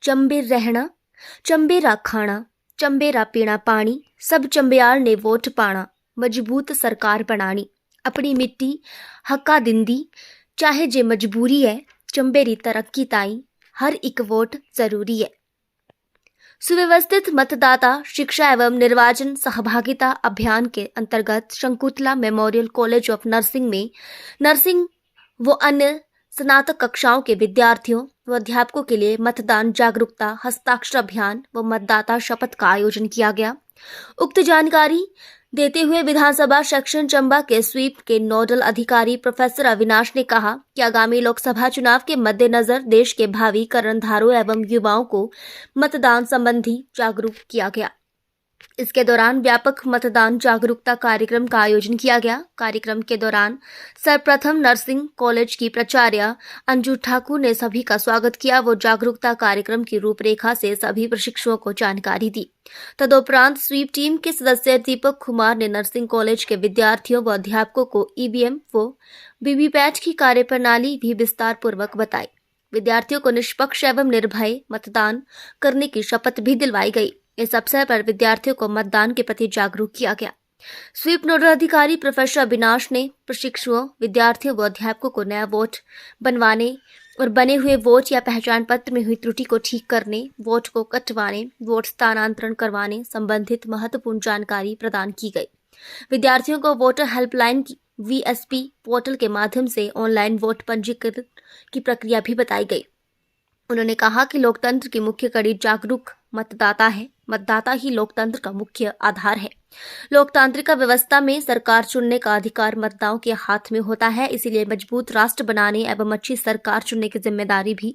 चंबे रहना, चंबेरा खाना, चंबेरा पीना पानी, सब चंबियाल ने वोट पाना, मजबूत सरकार बनानी, अपनी मिट्टी हक्का दिंदी, चाहे जे मजबूरी है, चंबेरी तरक्की ताई हर एक वोट जरूरी है। सुव्यवस्थित मतदाता शिक्षा एवं निर्वाचन सहभागिता अभियान के अंतर्गत Shakuntala memorial college of nursing में नर्सिंग व अन्य स्नातक कक्षाओं के विद्यार्थियों व अध्यापकों के लिए मतदान जागरूकता हस्ताक्षर अभियान व मतदाता शपथ का आयोजन किया गया। उक्त जानकारी देते हुए विधानसभा सेक्शन चंबा के स्वीप के नोडल अधिकारी प्रोफेसर अविनाश ने कहा कि आगामी लोकसभा चुनाव के मद्देनजर देश के भावी कर्णधारों एवं युवाओं को मतदान संबंधी जागरूक किया गया। इसके दौरान व्यापक मतदान जागरूकता कार्यक्रम का आयोजन किया गया। कार्यक्रम के दौरान सर्वप्रथम नर्सिंग कॉलेज की प्राचार्य अंजू ठाकुर ने सभी का स्वागत किया। वो जागरूकता कार्यक्रम की रूपरेखा से सभी प्रशिक्षुओं को जानकारी दी। तदुपरांत स्वीप टीम के सदस्य दीपक कुमार ने नर्सिंग कॉलेज के विद्यार्थियों व अध्यापकों को ईवीएम व वीवीपैट की कार्यप्रणाली भी विस्तार पूर्वक बताई। विद्यार्थियों को निष्पक्ष एवं निर्भय मतदान करने की शपथ भी दिलवाई गई। इस अवसर पर विद्यार्थियों को मतदान के प्रति जागरूक किया गया। स्वीप नोडल अधिकारी प्रोफेसर अविनाश ने प्रशिक्षुओं, विद्यार्थियों व अध्यापकों को नया वोट बनवाने और बने हुए वोट या पहचान पत्र में हुई त्रुटि को ठीक करने, वोट को कटवाने, वोट स्थानांतरण करवाने संबंधित महत्वपूर्ण जानकारी प्रदान की गई। विद्यार्थियों को वोटर हेल्पलाइन VSP पोर्टल के माध्यम से ऑनलाइन वोट पंजीकरण की प्रक्रिया भी बताई गई। उन्होंने कहा कि लोकतंत्र की मुख्य कड़ी जागरूक मतदाता है। मतदाता ही लोकतंत्र का मुख्य आधार है। लोकतांत्रिक व्यवस्था में सरकार चुनने का अधिकार मतदाताओं के हाथ में होता है। इसीलिए मजबूत राष्ट्र बनाने एवं अच्छी सरकार चुनने की जिम्मेदारी भी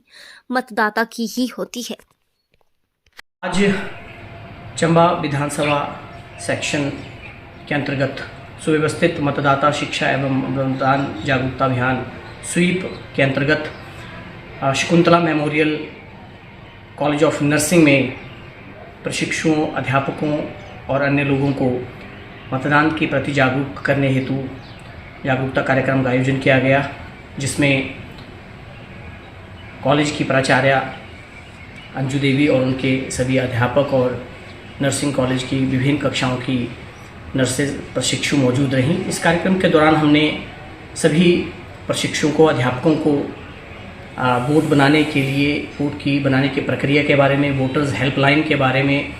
मतदाता की ही होती है। आज चंबा विधानसभा सेक्शन के अंतर्गत सुव्यवस्थित मतदाता शिक्षा एवं मतदान जागरूकता अभियान स्वीप के अंतर्गत Shakuntala memorial college of nursing में प्रशिक्षुओं, अध्यापकों और अन्य लोगों को मतदान के प्रति जागरूक करने हेतु जागरूकता कार्यक्रम का आयोजन किया गया, जिसमें कॉलेज की प्राचार्य अंजू देवी और उनके सभी अध्यापक और नर्सिंग कॉलेज की विभिन्न कक्षाओं की नर्सेज प्रशिक्षु मौजूद रहीं। इस कार्यक्रम के दौरान हमने सभी प्रशिक्षुओं को, अध्यापकों को वोट बनाने के लिए वोट की बनाने की प्रक्रिया के बारे में, वोटर्स हेल्पलाइन के बारे में,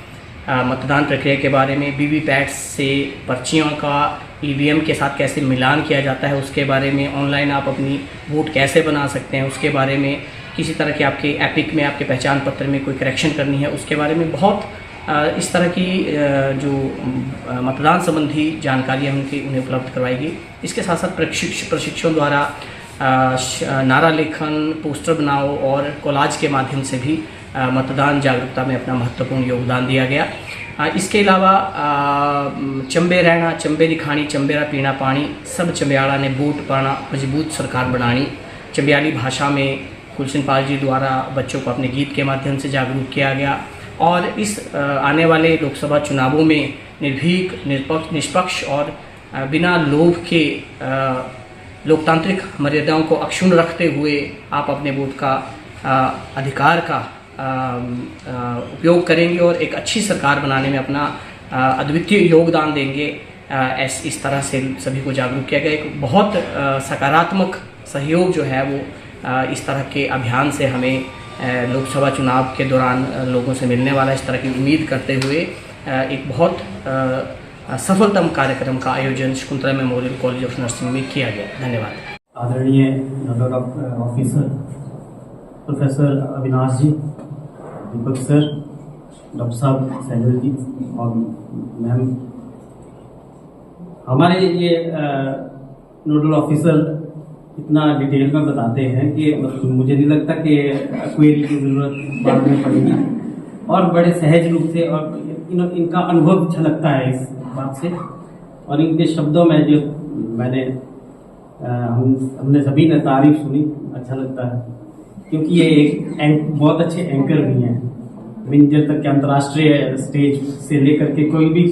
मतदान प्रक्रिया के बारे में, वीवीपैट से पर्चियों का ईवीएम के साथ कैसे मिलान किया जाता है उसके बारे में, ऑनलाइन आप अपनी वोट कैसे बना सकते हैं उसके बारे में, किसी तरह के आपके एपिक में आपके पहचान पत्र में कोई करेक्शन करनी है उसके बारे में, बहुत इस तरह की जो मतदान संबंधी जानकारियाँ उन्हें उपलब्ध करवाई गई। इसके साथ साथ प्रशिक्षुओं द्वारा नारा लेखन, पोस्टर बनाओ और कोलाज के माध्यम से भी मतदान जागरूकता में अपना महत्वपूर्ण योगदान दिया गया। इसके अलावा चंबे रहना, चंबेरी खानी, चंबेरा पीना पानी, सब चंबियाला ने वोट पाना, मजबूत सरकार बनानी, चंबियाली भाषा में कुलचंद पाल जी द्वारा बच्चों को अपने गीत के माध्यम से जागरूक किया गया। और इस आने वाले लोकसभा चुनावों में निर्भीक, निष्पक्ष और बिना लोभ के लोकतांत्रिक मर्यादाओं को अक्षुण्ण रखते हुए आप अपने वोट का अधिकार का उपयोग करेंगे और एक अच्छी सरकार बनाने में अपना अद्वितीय योगदान देंगे। इस तरह से सभी को जागरूक किया गया। एक बहुत सकारात्मक सहयोग जो है वो इस तरह के अभियान से हमें लोकसभा चुनाव के दौरान लोगों से मिलने वाला, इस तरह की उम्मीद करते हुए एक बहुत सफलतम कार्यक्रम का आयोजन Shakuntala memorial college of nursing में किया गया। धन्यवाद। आदरणीय नोडल ऑफिसर प्रोफेसर अविनाश जी, दीपक सर, डॉक्टर साहब सैजल जी और मैम, हमारे ये नोडल ऑफिसर इतना डिटेल में बताते हैं कि मुझे नहीं लगता कि क्वेरी की जरूरत बाद में पड़ेगी और बड़े सहज रूप से और इनका अनुभव झलकता है इस बात से। और इनके शब्दों में जो मैंने हमने सभी ने तारीफ सुनी, अच्छा लगता है क्योंकि ये एक बहुत अच्छे एंकर भी हैं। जब तक कि अंतर्राष्ट्रीय स्टेज से लेकर के कोई भी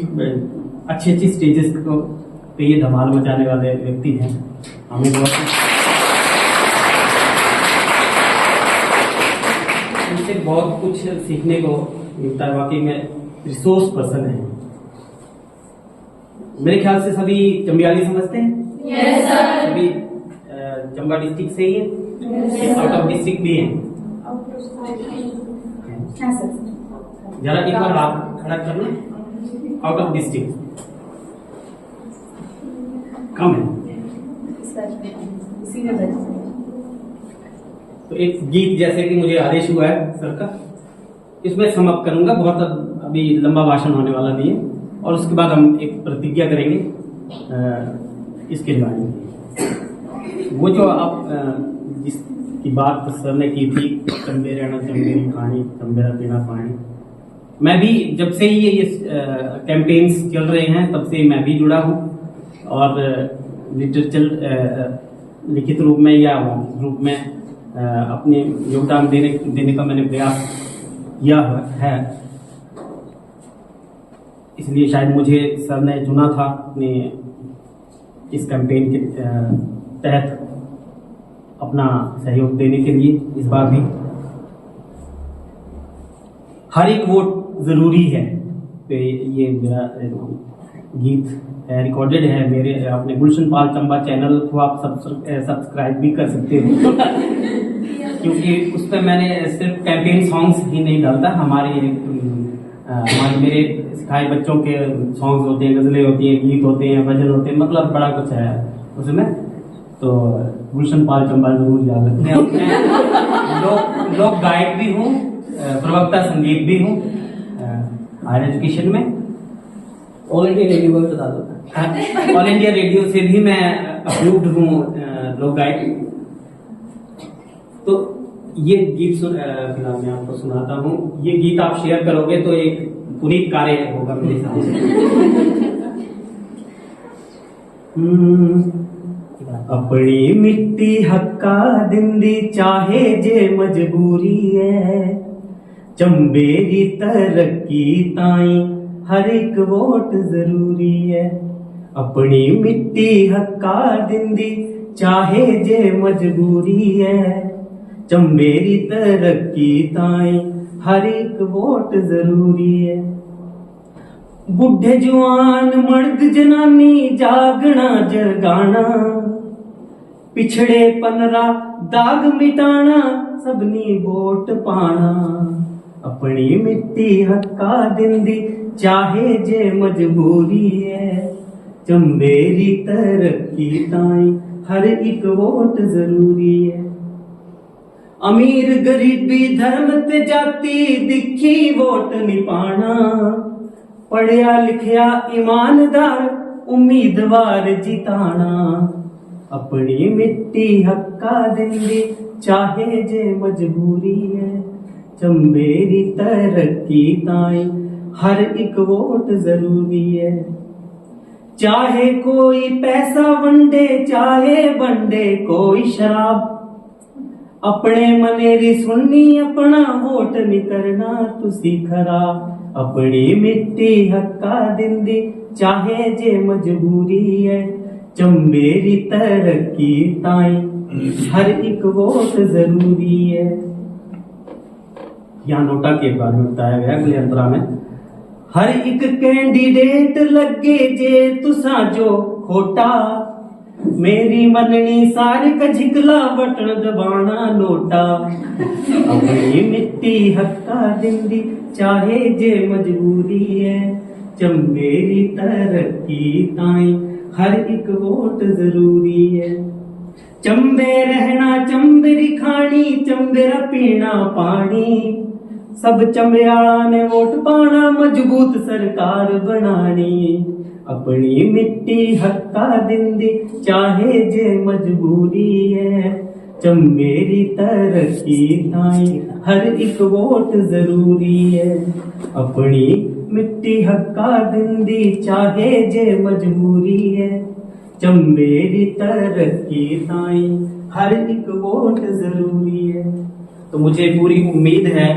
अच्छी स्टेजेस को पे ये धमाल मचाने वाले व्यक्ति हैं। हमें बहुत से बहुत कुछ सीखने को मिलता है। वाकई में रिसोर्स पर्सन है। मेरे ख्याल से सभी चंबियाली समझते हैं। Yes sir. सभी चंबा डिस्ट्रिक्ट से ही है, आउट ऑफ डिस्ट्रिक्ट भी है। जरा एक बार हाथ खड़ा करना। आउट ऑफ डिस्ट्रिक्ट कम है। तो एक गीत जैसे कि मुझे आदेश हुआ है सर का, इसमें समाप्त करूंगा। बहुत अभी लंबा भाषण होने वाला नहीं है, और उसके बाद हम एक प्रतिज्ञा करेंगे इसके बारे में। वो जो आप जिसकी बात सर ने की थी, चंबे रहना चंबेरी कहानी, चंबेरा पीना पानी, मैं भी जब से ही ये कैंपेन्स चल रहे हैं तब से मैं भी जुड़ा हूँ, और लिटरेचर लिखित रूप में या रूप में अपने योगदान देने का मैंने प्रयास किया है। इसलिए शायद मुझे सर ने चुना था अपने इस कैंपेन के तहत अपना सहयोग देने के लिए। इस बार भी हर एक वोट जरूरी है। तो ये मेरा गीत रिकॉर्डेड है मेरे अपने गुलशन पाल चंबा चैनल को आप सब्सक्राइब भी कर सकते हो क्योंकि उस पर मैंने सिर्फ कैंपेन सॉन्ग्स ही नहीं डालता, हमारे मेरे सिखाए बच्चों के सॉन्ग्स होते हैं, गजलें होती हैं, गीत होते हैं, भजन होते हैं, मतलब बड़ा कुछ है उसमें। तो गुलशन पाल चंबा जरूर याद रखते हैं। लोक गायक भी हूँ, प्रवक्ता संगीत भी हूँ हायर एजुकेशन में। ऑल इंडिया रेडियो बता दो। ऑल इंडिया रेडियो से भी मैं अप्रूव्ड हूँ लोक गायक। तो ये गीत फिलहाल मैं आपको सुनाता हूँ। ये गीत आप शेयर करोगे तो एक पुनीत कार्य होगा मेरे हिसाब से। अपनी मिट्टी हक्का दिंदी चाहे जे मजबूरी है, चंबेरी तरक्की ताई हर एक वोट जरूरी है। अपनी मिट्टी हक्का दिंदी चाहे जे मजबूरी है, चंबेरी तरक्की ताई हर एक वोट जरूरी है। बुढ़े जवान मर्द जनानी जागना जगाना, पिछड़े पनरा दाग मिटाना, सबनी वोट पाना। अपनी मिट्टी हक्का दिंदी चाहे जे मजबूरी है, चंबेरी तरक्की ताई हर एक वोट जरूरी है। अमीर गरीबी धर्म ते जाति दिखी वोट नहीं पाना, पढ़िया लिखिया ईमानदार उम्मीदवार जिताना। अपनी मिट्टी हक्का दिंदी चाहे जे मजबूरी है, चंबेरी तरक्की ताई हर एक वोट जरूरी है। चाहे कोई पैसा वंडे चाहे वंडे कोई शराब, अपने मनेरी सुननी अपना वोट नहीं करना तुसी खराब। अपनी मिट्टी हक्का दिंदी चाहे जे मजबूरी है, चंबेरी तरक्की ताई हर एक वोट जरूरी है। यहाँ नोटा के बारे में बताया गया अगले अंतरा में। हर एक कैंडिडेट लगे जे तुसा जो खोटा, मेरी मननी सारे का झिकला बटन दबाना नोटा। अपनी मिट्टी हक्का दिंदी चाहे जे मजबूरी है, चंबेरी तरक्की ताई हर एक वोट जरूरी है। चंबे रहना चंबेरी खानी, चंबेरा पीना पानी, सब चंबियाला ने वोट पाना, मजबूत सरकार बनानी। अपनी मिट्टी हक्का दिंदी चाहे जे मजबूरी है, चंबेरी तरक्की ताई हर एक वोट जरूरी है। अपनी मिट्टी हक्का दिंदी चाहे जे मजबूरी है, चंबेरी तरक्की ताई हर एक वोट जरूरी है। तो मुझे पूरी उम्मीद है